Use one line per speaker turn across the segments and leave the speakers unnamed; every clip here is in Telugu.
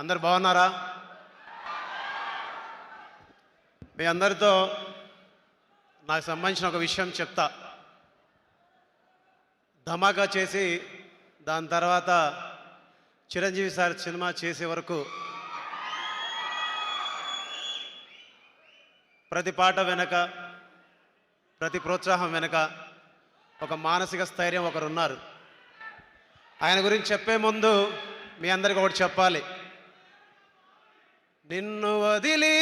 అందరు బాగున్నారా? మీ అందరితో నాకు సంబంధించిన ఒక విషయం చెప్తా. ధమాకా చేసి దాని తర్వాత చిరంజీవి సార్ సినిమా చేసే వరకు ప్రతి పాట వెనక, ప్రతి ప్రోత్సాహం వెనక ఒక మానసిక స్థైర్యం ఒకరున్నారు. ఆయన గురించి చెప్పే ముందు మీ అందరికీ ఒకటి చెప్పాలి. నిన్ను వదిలి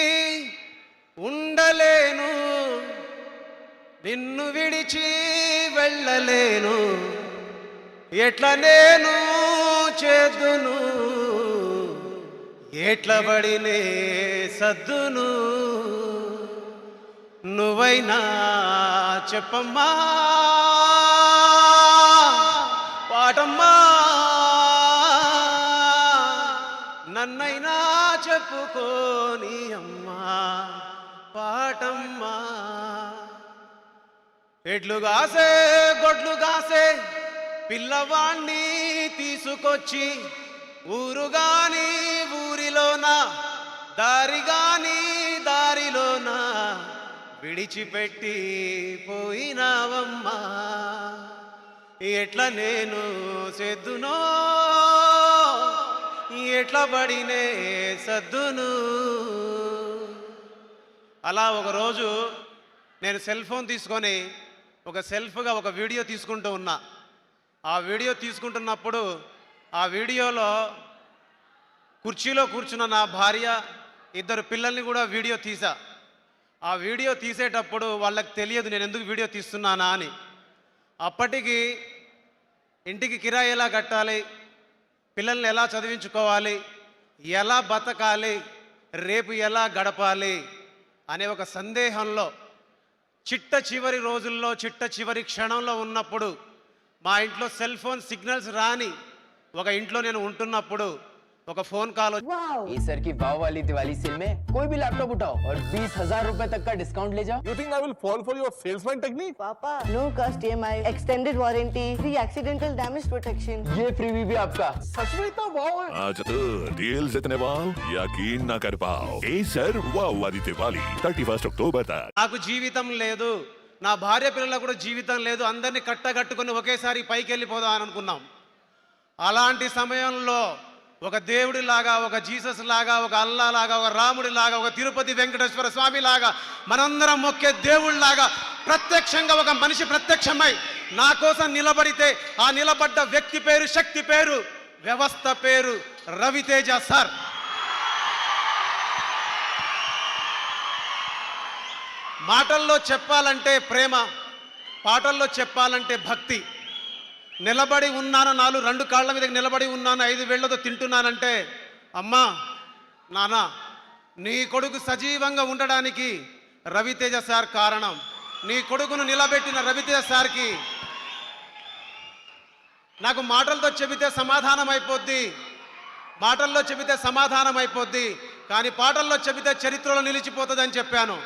ఉండలేను, నిన్ను విడిచి వెళ్ళలేను, ఎట్లా నేను చేదును, ఎట్ల పడినే సద్దును, నువ్వైనా చెప్పమ్మా పాటమ్మా, నన్నైనా చెప్పుకోని అమ్మా పాటమ్మా. ఎడ్లు గాసే గొడ్లు గాసే పిల్లవాణ్ణి తీసుకొచ్చి ఊరుగాని ఊరిలోన, దారిగాని దారిలోన విడిచిపెట్టి పోయినావమ్మా, ఎట్లా నేను సెద్దునో, ఎట్లా పడినే సద్దును. అలా ఒకరోజు నేను సెల్ ఫోన్ తీసుకొని ఒక సెల్ఫ్గా ఒక వీడియో తీసుకుంటూ ఉన్నా. ఆ వీడియో తీసుకుంటున్నప్పుడు ఆ వీడియోలో కుర్చీలో కూర్చున్న నా భార్య, ఇద్దరు పిల్లల్ని కూడా వీడియో తీసా. ఆ వీడియో తీసేటప్పుడు వాళ్ళకి తెలియదు నేను ఎందుకు వీడియో తీస్తున్నానా అని. అప్పటికి ఇంటికి కిరాయి ఎలా కట్టాలి, పిల్లల్ని ఎలా చదివించుకోవాలి, ఎలా బతకాలి, రేపు ఎలా గడపాలి అనే ఒక సందేహంలో చిట్ట చివరి రోజుల్లో, చిట్ట చివరి క్షణంలో ఉన్నప్పుడు, మా ఇంట్లో సెల్ ఫోన్ సిగ్నల్స్ రాని ఒక ఇంట్లో నేను ఉంటున్నప్పుడు ఒక ఫోన్ కాల్
एसर की वाव वाली दिवाली सेल में कोई भी लैपटॉप उठाओ और 20,000 रुपए तक का डिस्काउंट ले जाओ.
You think I will fall for your salesman technique?
Papa, no cost EMI, extended warranty, free accidental damage protection.
ये फ्रीबी भी आपका.
सच में इतना वाव है?
आज तो डील्स इतने वाव यकीन न कर पाओ. एसर वाव वाली दिवाली 31 अक्टूबर तक.
నాకు జీవితం లేదు, నా భార్య పిల్లలకు కూడా జీవితం లేదు, అందరినీ కట్టగట్టుకొని ఒకేసారి పైకి వెళ్ళిపోదాం అని అనుకున్నాం. అలాంటి సమయంలో ఒక దేవుడి లాగా, ఒక జీసస్ లాగా, ఒక అల్లా లాగా, ఒక రాముడి లాగా, ఒక తిరుపతి వెంకటేశ్వర స్వామి లాగా, మనందరం మొక్కే దేవుళ్ళలాగా ప్రత్యక్షంగా ఒక మనిషి ప్రత్యక్షమై నా కోసం నిలబడితే ఆ నిలబడ్డ వ్యక్తి పేరు, శక్తి పేరు, వ్యవస్థ పేరు రవితేజ సార్. మాటల్లో చెప్పాలంటే ప్రేమ, పాటల్లో చెప్పాలంటే భక్తి. నిలబడి ఉన్నాను, రెండు కాళ్ళ మీద నిలబడి ఉన్నాను, 5 వేళ్లతో తింటున్నానంటే అమ్మా నాన్న నీ కొడుకు సజీవంగా ఉండడానికి రవితేజ సార్ కారణం. నీ కొడుకును నిలబెట్టిన రవితేజ సార్కి నాకు మాటలతో చెబితే సమాధానం అయిపోద్ది, మాటల్లో చెబితే సమాధానం అయిపోద్ది, కానీ పాటల్లో చెబితే చరిత్రలో నిలిచిపోతుందని చెప్పాను.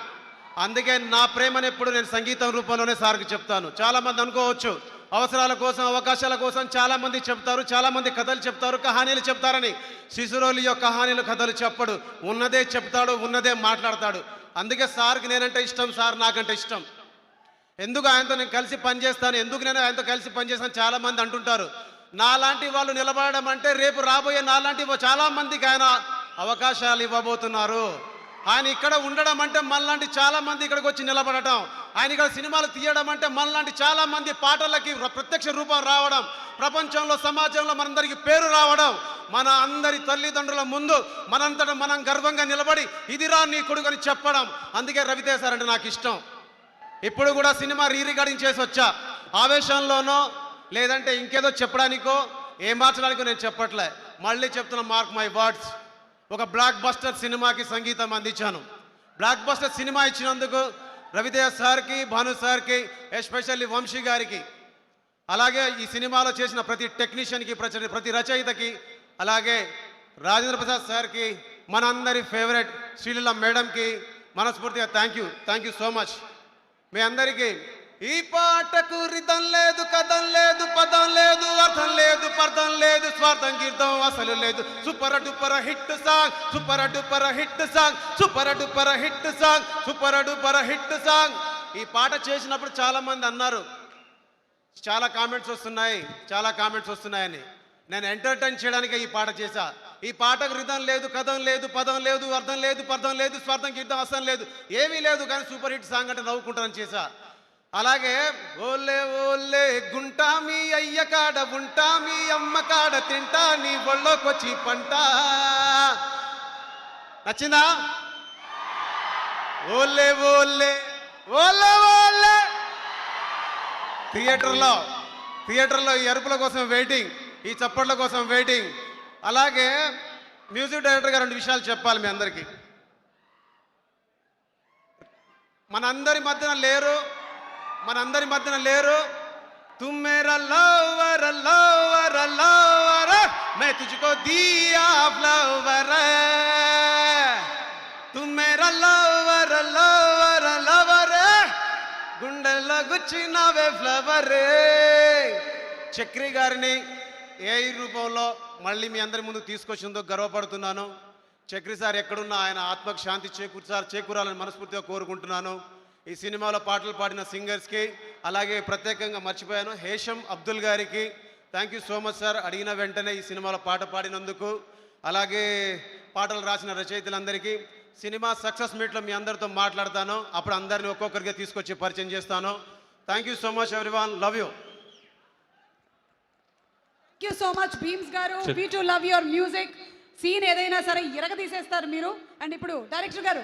అందుకే నా ప్రేమను ఎప్పుడు నేను సంగీతం రూపంలోనే సార్కి చెప్తాను. చాలామంది అనుకోవచ్చు అవసరాల కోసం, అవకాశాల కోసం చాలామంది చెప్తారు, చాలామంది కథలు చెప్తారు, కహానీలు చెప్తారని. శిశురోలి యొక్క కహానీలు, కథలు చెప్పడు, ఉన్నదే చెప్తాడు, ఉన్నదే మాట్లాడతాడు. అందుకే సార్కి నేనంటే ఇష్టం, సార్ నాకంటే ఇష్టం. ఎందుకు ఆయనతో నేను కలిసి పనిచేస్తాను, ఎందుకు నేను ఆయనతో కలిసి పనిచేస్తాను చాలామంది అంటుంటారు. నాలాంటి వాళ్ళు నిలబడడం అంటే రేపు రాబోయే నాలాంటి చాలామందికి ఆయన అవకాశాలు ఇవ్వబోతున్నారు. ఆయన ఇక్కడ ఉండడం అంటే మనలాంటి చాలామంది ఇక్కడికి వచ్చి నిలబడటం, ఆయన ఇక్కడ సినిమాలు తీయడం అంటే మనలాంటి చాలామంది పాటలకి ప్రత్యక్ష రూపం రావడం, ప్రపంచంలో సమాజంలో మనందరికీ పేరు రావడం, మన అందరి తల్లిదండ్రుల ముందు మనంతట మనం గర్వంగా నిలబడి ఇదిరా నీ కొడుకు అని చెప్పడం. అందుకే రవితేజ సార్ అంటే నాకు ఇష్టం. ఇప్పుడు కూడా సినిమా రికార్డింగ్ చేసి వచ్చా. ఆవేశంలోనో లేదంటే ఇంకేదో చెప్పడానికో ఏం మార్చడానికో నేను చెప్పట్లే, మళ్ళీ చెప్తున్నా, మార్క్ మై వర్డ్స్. ఒక బ్లాక్ బస్టర్ సినిమాకి సంగీతం అందించాను. బ్లాక్ బస్టర్ సినిమా ఇచ్చినందుకు రవితేజ సార్కి, భాను సార్కి, ఎస్పెషల్లీ వంశీ గారికి, అలాగే ఈ సినిమాలో చేసిన ప్రతి టెక్నీషియన్కి, ప్రతి రచయితకి, అలాగే రాజేంద్ర ప్రసాద్ సార్కి, మనందరి ఫేవరెట్ శ్రీలీల మేడంకి మనస్ఫూర్తిగా థ్యాంక్ యూ సో మచ్. మీ అందరికీ ఈ పాటకు రితం లేదు, కథం లేదు, పదం లేదు, అర్థం లేదు, పర్థం లేదు, స్వార్థం గీర్థం అసలు లేదు. Super duper hit song, super duper hit song, super duper hit song, super duper hit song. ఈ పాట చేసినప్పుడు చాలా మంది అన్నారు, చాలా కామెంట్స్ వస్తున్నాయని. నేను ఎంటర్టైన్ చేయడానికి ఈ పాట చేశా. ఈ పాటకు రిధం లేదు, కథం లేదు, పదం లేదు, అర్థం లేదు, పర్థం లేదు, స్వార్థం గీర్థం అసలు లేదు, ఏమీ లేదు, కానీ సూపర్ హిట్ సాంగ్ అంటే నవ్వుకుంటానని చేశా. అలాగే ఓలే ఓలే గుంటా మీ అయ్య కాడ ఉంటా, మీ అమ్మ కాడ తింటా, నీ ఒళ్ళోకొచ్చి పంట. నచ్చిందా? ఓలే ఓలే ఓలే ఓలే. థియేటర్లో ఈ అరుపుల కోసం వెయిటింగ్, ఈ చప్పట్ల కోసం వెయిటింగ్. అలాగే మ్యూజిక్ డైరెక్టర్ గారు 2 విషయాలు చెప్పాలి మీ అందరికీ. మనందరి మధ్యన లేరు. तुम मेरा लवर लवर लवर, मैं तुझको दिया फ्लावर. तुम मेरा लवर लवर लवर, గుండెల్లో గుచ్చినవే ఫ్లవర్. చక్రి గారిని ఏ రూపంలో మళ్ళీ మీ అందరి ముందు తీసుకొచ్చిందో గర్వపడుతున్నాను. చక్రి సార్ ఎక్కడున్నా ఆయన ఆత్మకు శాంతి చేకూరాలని మనస్ఫూర్తిగా కోరుకుంటున్నాను. ఈ సినిమాలో పాటలు పాడిన సింగర్స్కి, అలాగే ప్రత్యేకంగా మర్చిపోయాను హేషం అబ్దుల్ గారికి thank you so much sir, అడిగిన వెంటనే ఈ సినిమాలో పాట పాడినందుకు. అలాగే పాటలు రాసిన రచయితలందరికీ. సినిమా సక్సెస్ మీట్లో మీ అందరితో మాట్లాడతాను, అప్పుడు అందరిని ఒక్కొక్కరిగా తీసుకొచ్చి పరిచయం చేస్తాను. Thank you so much everyone, love you.
Thank you so much Bheems గారు. We too love your music. Scene ఏదైనా సరే ఇరగదీసేస్తారు మీరు. అండ్ ఇప్పుడు డైరెక్టర్ గారు